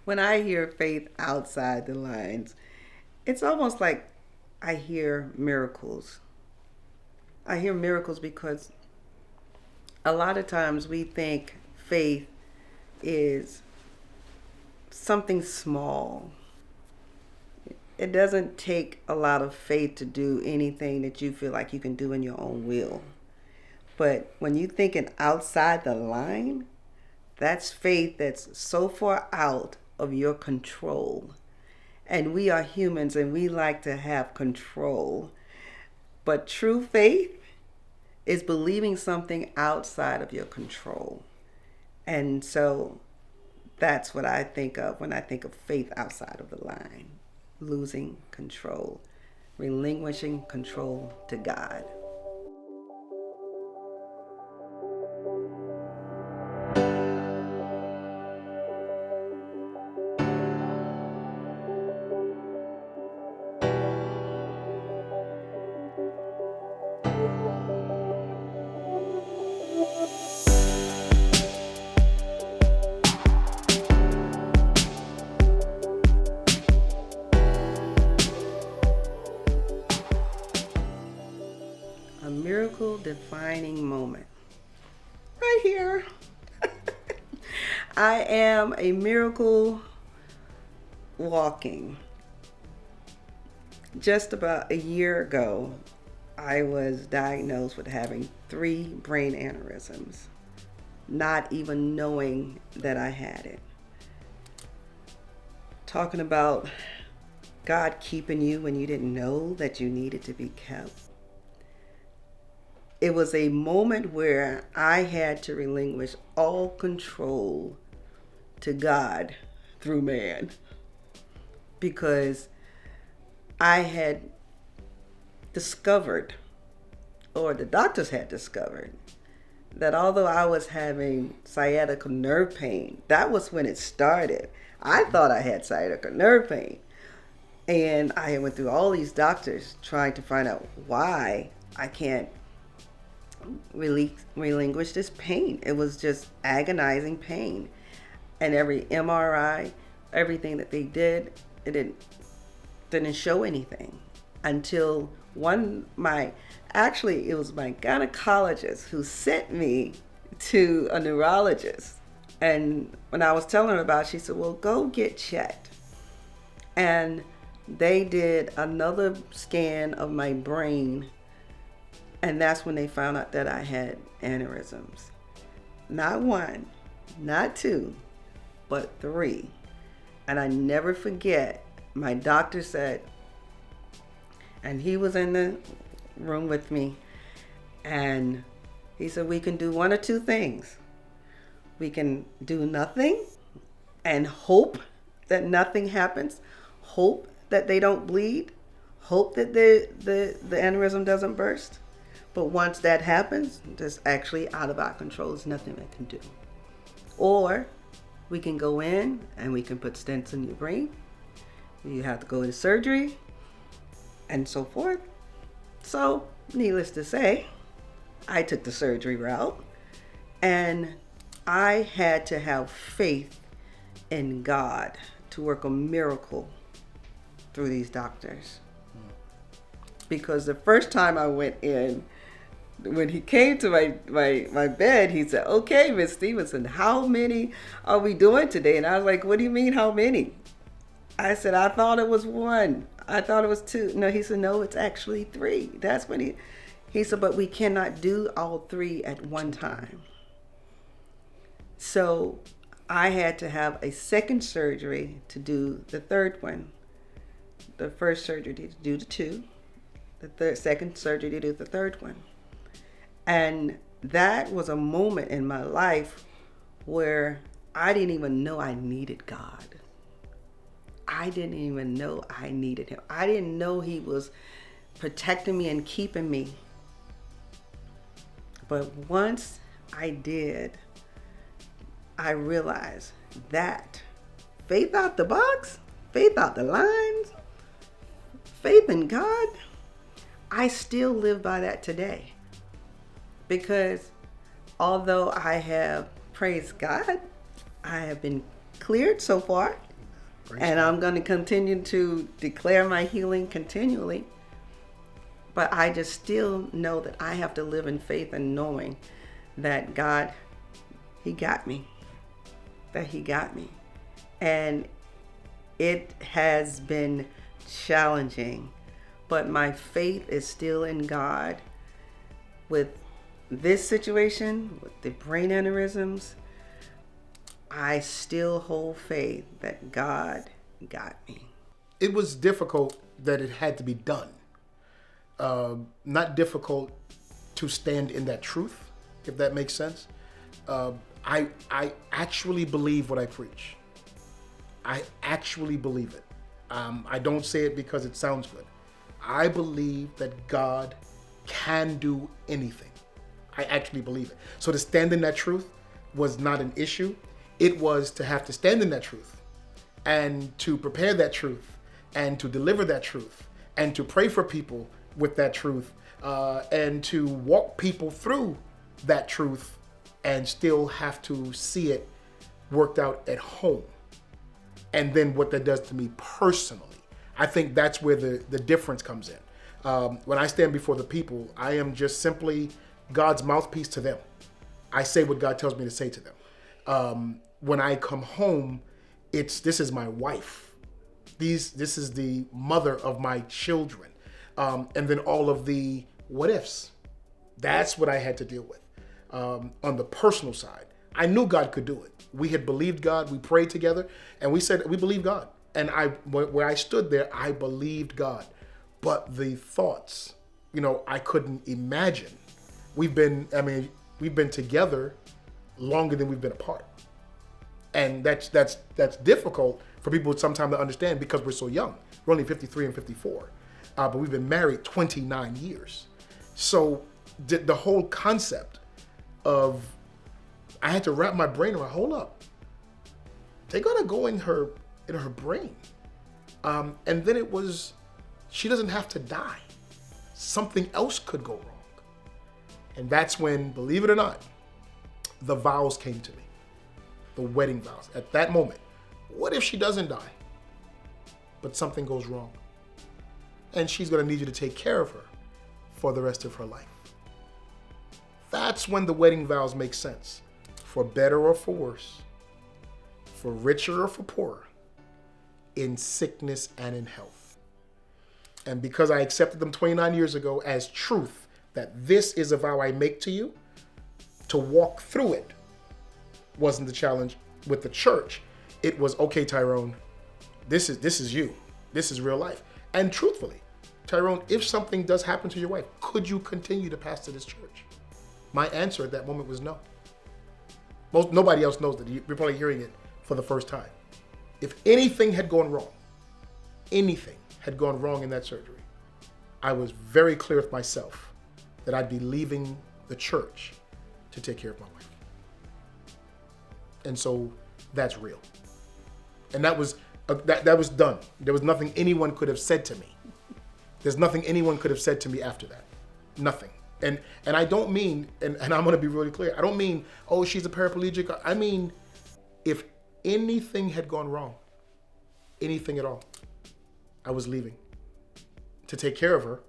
When I hear faith outside the lines, it's almost like I hear miracles. I hear miracles because a lot of times we think faith is something small. It doesn't take a lot of faith to do anything that you feel like you can do in your own will. But when you thinking outside the line, that's faith that's so far out of your control. And we are humans and we like to have control. But true faith is believing something outside of your control. And so that's what I think of when I think of faith outside of the line. Losing control, relinquishing control to God. A miracle defining moment. Right here. I am a miracle walking. Just about a year ago, I was diagnosed with having 3 brain aneurysms, not even knowing that I had it. Talking about God keeping you when you didn't know that you needed to be kept. It was a moment where I had to relinquish all control to God through man, because I had discovered, or the doctors had discovered, that although I was having sciatica nerve pain, that was when it started. I thought I had sciatica nerve pain. And I went through all these trying to find out why I can't relinquish this pain. It was just agonizing pain. And every MRI, everything that they did, it didn't show anything until it was my gynecologist who sent me to a neurologist. And when I was telling her about it, she said, well, go get checked. And they did another scan of my brain, and that's when they found out that I had aneurysms. Not 1, not 2, but 3. And I never forget, my doctor said, and he was in the room with me, and he said, we can do one or two things. We can do nothing and hope that nothing happens, hope that they don't bleed, hope that the aneurysm doesn't burst. But once that happens, that's actually out of our control. There's nothing we can do. Or we can go in and we can put stents in your brain. You have to go into surgery and so forth. So, needless to say, I took the surgery route, and I had to have faith in God to work a miracle through these doctors. Because the first time I went in, when he came to my bed, he said, okay, Miss Stevenson, how many are we doing today? And I was like, what do you mean, how many? I said, I thought it was 1. I thought it was 2. No, he said, no, it's actually 3. That's when he said, but we cannot do all 3 at one time. So I had to have a second surgery to do the third one. The first surgery to do the 2. Second surgery to do the third one. And that was a moment in my life where I didn't even know I needed God. I didn't even know I needed him. I didn't know he was protecting me and keeping me. But once I did, I realized that faith out the box, faith out the lines, faith in God, I still live by that today. Because although I have, praised God, I have been cleared so far. And I'm going to continue to declare my healing continually. But I just still know that I have to live in faith and knowing that God, He got me. That He got me. And it has been challenging. But my faith is still in God. With this situation, with the brain aneurysms, I still hold faith that God got me. It was difficult that it had to be done. Not difficult to stand in that truth, if that makes sense. I actually believe what I preach. I actually believe it. I don't say it because it sounds good. I believe that God can do anything. I actually believe it. So to stand in that truth was not an issue. It was to have to stand in that truth and to prepare that truth and to deliver that truth and to pray for people with that truth and to walk people through that truth and still have to see it worked out at home. And then what that does to me personally. I think that's where the difference comes in. When I stand before the people, I am just simply God's mouthpiece to them. I say what God tells me to say to them. When I come home, this is my wife. This is the mother of my children. And then all of the what ifs. That's what I had to deal with. On the personal side, I knew God could do it. We had believed God. We prayed together, and we said we believe God. And where I stood there, I believed God. But the thoughts, I couldn't imagine. We've been together longer than we've been apart. And that's difficult for people sometimes to understand because we're so young. We're only 53 and 54. But we've been married 29 years. So the whole concept of, I had to wrap my brain around, hold up. They're gonna go in her brain. And then it was, she doesn't have to die. Something else could go wrong. And that's when, believe it or not, the vows came to me. The wedding vows. At that moment, what if she doesn't die, but something goes wrong? And she's gonna need you to take care of her for the rest of her life. That's when the wedding vows make sense. For better or for worse, for richer or for poorer, in sickness and in health. And because I accepted them 29 years ago as truth, that this is a vow I make to you, to walk through it wasn't the challenge with the church. It was, okay, Tyrone, this is you. This is real life. And truthfully, Tyrone, if something does happen to your wife, could you continue to pastor this church? My answer at that moment was no. Nobody else knows that. You're probably hearing it for the first time. If anything had gone wrong in that surgery, I was very clear with myself that I'd be leaving the church to take care of my wife. And so that's real. And that was done. There was nothing anyone could have said to me. There's nothing anyone could have said to me after that. Nothing. And I don't mean, and I'm going to be really clear, I don't mean, oh, she's a paraplegic. I mean, if anything had gone wrong, anything at all, I was leaving to take care of her.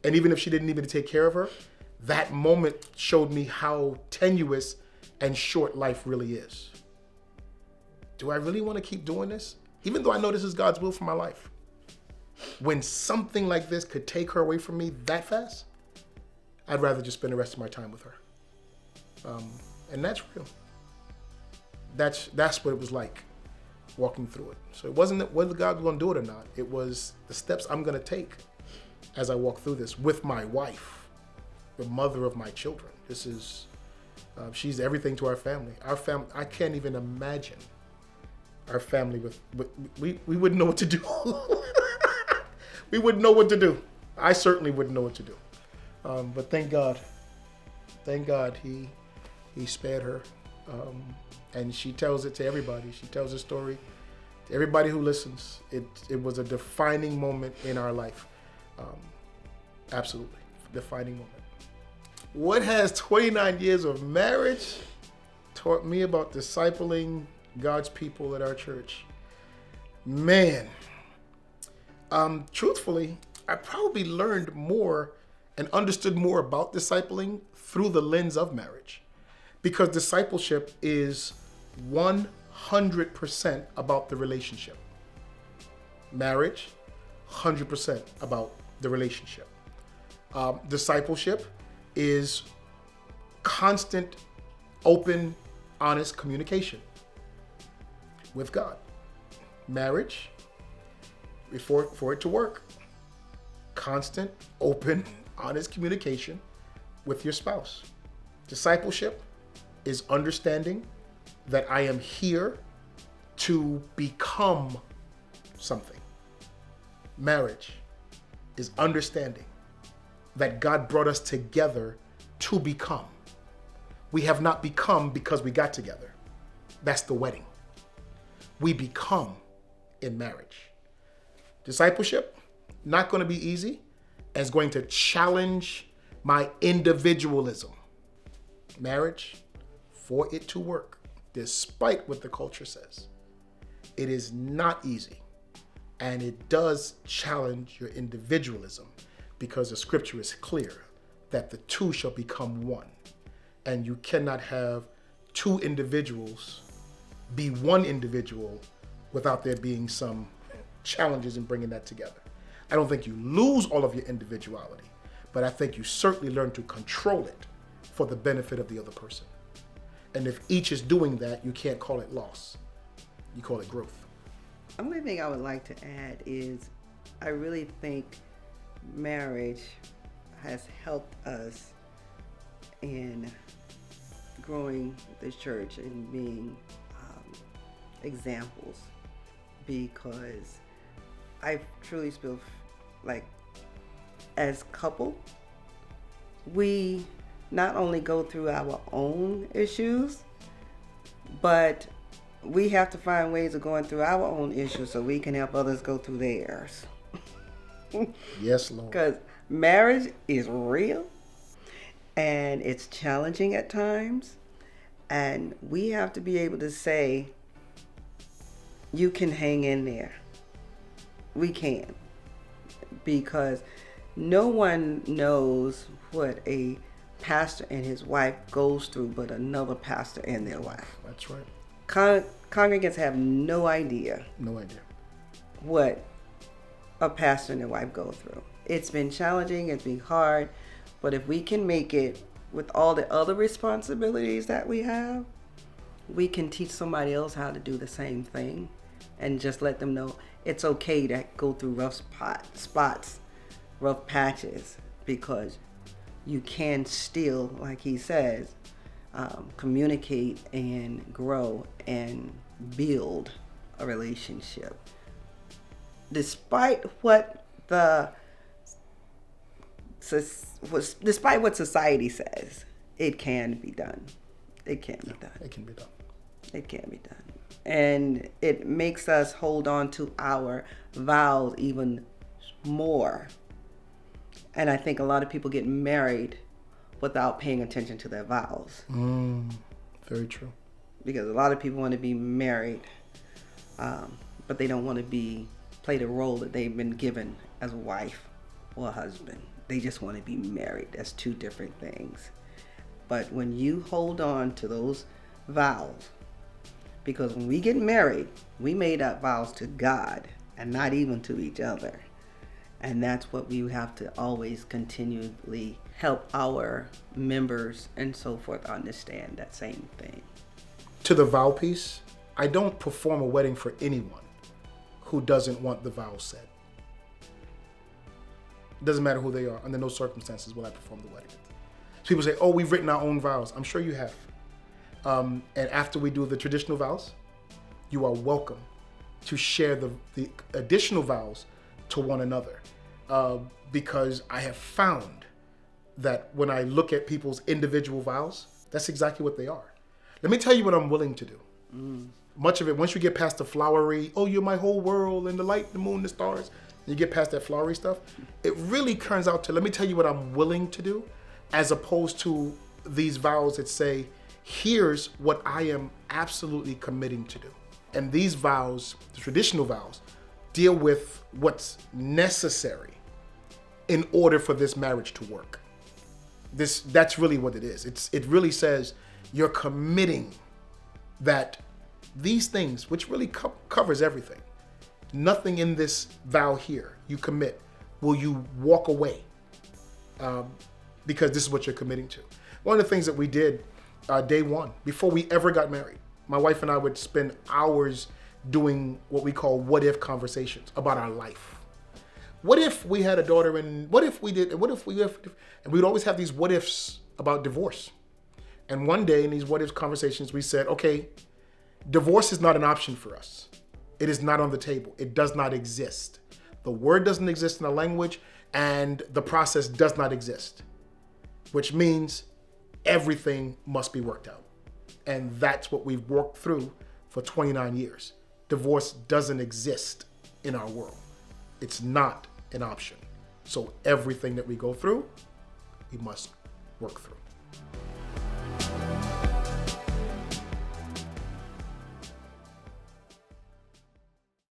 And even if she didn't need me to take care of her, that moment showed me how tenuous and short life really is. Do I really want to keep doing this? Even though I know this is God's will for my life. When something like this could take her away from me that fast, I'd rather just spend the rest of my time with her. And that's real. That's what it was like walking through it. So it wasn't whether God was going to do it or not. It was the steps I'm going to take as I walk through this with my wife, the mother of my children. This is, she's everything to our family. Our family, I can't even imagine our family we wouldn't know what to do. We wouldn't know what to do. I certainly wouldn't know what to do. But thank God he spared her. And she tells it to everybody. She tells the story to everybody who listens. It was a defining moment in our life. Absolutely, defining moment. What has 29 years of marriage taught me about discipling God's people at our church? Man, truthfully, I probably learned more and understood more about discipling through the lens of marriage, because discipleship is 100% about the relationship. Marriage, 100% about the relationship. Discipleship is constant, open, honest communication with God. Marriage, for it to work, constant, open, honest communication with your spouse. Discipleship is understanding that I am here to become something. Marriage is understanding that God brought us together to become. We have not become because we got together. That's the wedding. We become in marriage. Discipleship, not going to be easy, and it's going to challenge my individualism. Marriage, for it to work, despite what the culture says, it is not easy. And it does challenge your individualism, because the scripture is clear that the two shall become one. And you cannot have two individuals be one individual without there being some challenges in bringing that together. I don't think you lose all of your individuality, but I think you certainly learn to control it for the benefit of the other person. And if each is doing that, you can't call it loss. You call it growth. The only thing I would like to add is I really think marriage has helped us in growing the church and being examples, because I truly feel like as couple, we not only go through our own issues, but we have to find ways of going through our own issues so we can help others go through theirs. Yes, Lord. Because marriage is real and it's challenging at times, and we have to be able to say, you can hang in there. We can. Because no one knows what a pastor and his wife goes through but another pastor and their wife. That's right. Congregants have no idea. No idea. What a pastor and their wife go through. It's been challenging, it's been hard, but if we can make it with all the other responsibilities that we have, we can teach somebody else how to do the same thing and just let them know it's okay to go through rough spots, rough patches, because you can still, like he says, communicate and grow and build a relationship. Despite what society says, it can be done. It can be done. It can be done. It can be done. And it makes us hold on to our vows even more. And I think a lot of people get married without paying attention to their vows. Very true. Because a lot of people want to be married, but they don't want to play the role that they've been given as a wife or a husband. They just want to be married. That's two different things. But when you hold on to those vows, because when we get married, we made up vows to God and not even to each other. And that's what we have to always continually help our members and so forth understand, that same thing. To the vow piece, I don't perform a wedding for anyone who doesn't want the vows said. It doesn't matter who they are. Under no circumstances will I perform the wedding. So people say, oh, we've written our own vows. I'm sure you have. And after we do the traditional vows, you are welcome to share the additional vows to one another. Because I have found that when I look at people's individual vows, that's exactly what they are. Let me tell you what I'm willing to do. Much of it, once you get past the flowery, oh, you're my whole world, and the light, the moon, the stars, and you get past that flowery stuff, it really turns out to, let me tell you what I'm willing to do, as opposed to these vows that say, here's what I am absolutely committing to do. And these vows, the traditional vows, deal with what's necessary in order for this marriage to work. That's really what it is. It really says you're committing that these things, which really covers everything, nothing in this vow here, you commit, will you walk away because this is what you're committing to. One of the things that we did day one, before we ever got married, my wife and I would spend hours doing what we call what if conversations about our life. What if we had a daughter, and what if we did, and what if we, and we'd always have these what ifs about divorce. And one day in these what if conversations, we said, okay, divorce is not an option for us. It is not on the table. It does not exist. The word doesn't exist in the language, and the process does not exist, which means everything must be worked out. And that's what we've worked through for 29 years. Divorce doesn't exist in our world. It's not an option. So everything that we go through, we must work through.